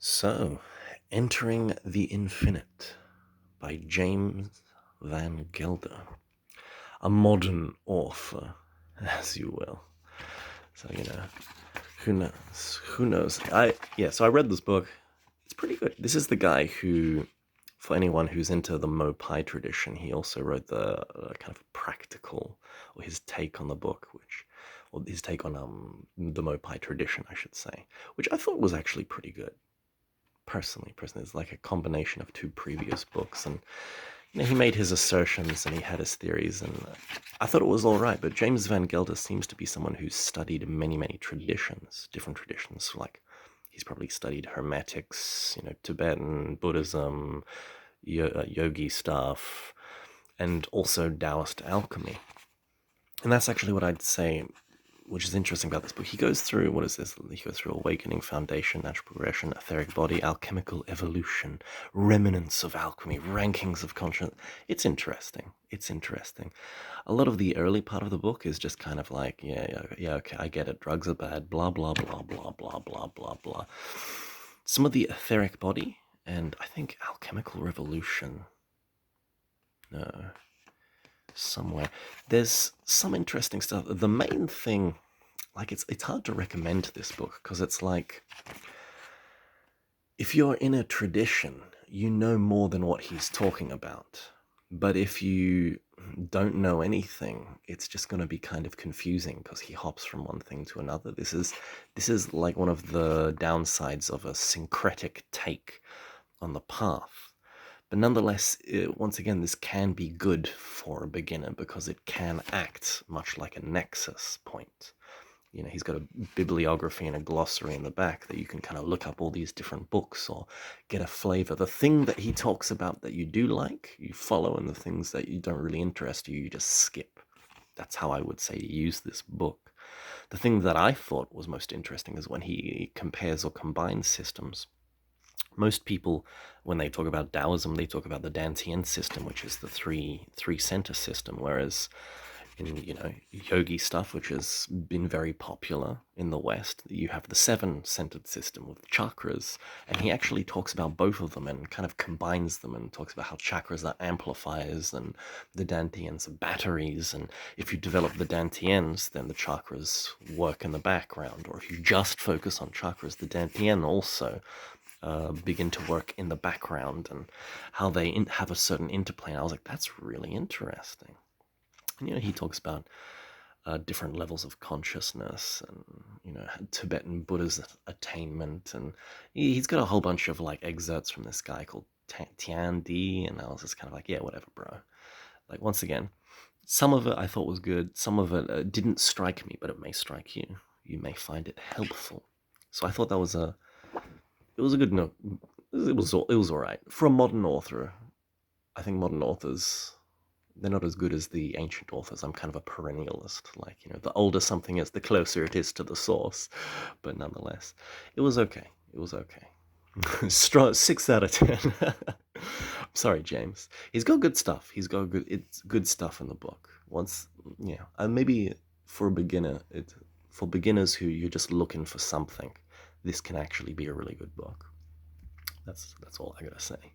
So, Entering the Infinite by James Van Gelder, a modern author, as you will. So, who knows? Who knows? So I read this book. It's pretty good. This is the guy who, for anyone who's into the Mopai tradition, he also wrote the kind of practical, or his take on the book, or his take on the Mopai tradition, I should say, which I thought was actually pretty good. Personally, it's like a combination of two previous books, and he made his assertions and he had his theories, and I thought it was all right. But James Van Gelder seems to be someone who's studied many traditions, different traditions. Like he's probably studied Hermetics, Tibetan Buddhism, yogi stuff, and also Taoist alchemy. And that's actually what I'd say, which is interesting about this book. He goes through, what is this? He goes through awakening, foundation, natural progression, etheric body, alchemical evolution, remnants of alchemy, rankings of consciousness. It's interesting. It's interesting. A lot of the early part of the book is just kind of like, yeah, okay, I get it. Drugs are bad, blah, blah, blah, blah, blah, blah, blah, blah. Some of the etheric body, and I think alchemical revolution. No, somewhere. There's some interesting stuff. The main thing, like it's hard to recommend this book because it's like if you're in a tradition, you know more than what he's talking about. But if you don't know anything, it's just going to be kind of confusing because he hops from one thing to another. This is like one of the downsides of a syncretic take on the path. But nonetheless, once again, this can be good for a beginner because it can act much like a nexus point. He's got a bibliography and a glossary in the back that you can kind of look up all these different books or get a flavor. The thing that he talks about that you do like, you follow, and the things that you don't really interest you, you just skip. That's how I would say to use this book. The thing that I thought was most interesting is when he compares or combines systems. Most people, when they talk about Taoism, they talk about the Dantian system, which is the three center system, whereas in yogi stuff, which has been very popular in the West, you have the seven-centered system with chakras, and he actually talks about both of them and kind of combines them and talks about how chakras are amplifiers and the dantians are batteries, and if you develop the dantians, then the chakras work in the background, or if you just focus on chakras, the dantian also begin to work in the background, and how they have a certain interplay. And I was like, that's really interesting. And he talks about different levels of consciousness, and Tibetan Buddha's attainment, and he's got a whole bunch of like excerpts from this guy called Tian Di, and I was just kind of like, yeah, whatever, bro. Like, once again, some of it I thought was good, some of it didn't strike me, but it may strike you. You may find it helpful. So I thought that was a good note. It was all right for a modern author. I think modern authors, they're not as good as the ancient authors. I'm kind of a perennialist. Like, the older something is, the closer it is to the source. But nonetheless, it was okay. It was okay. Strong 6 out of 10. I'm sorry, James. He's got good stuff. It's good stuff in the book. Maybe for a beginner, for beginners who you're just looking for something, this can actually be a really good book. That's all I gotta say.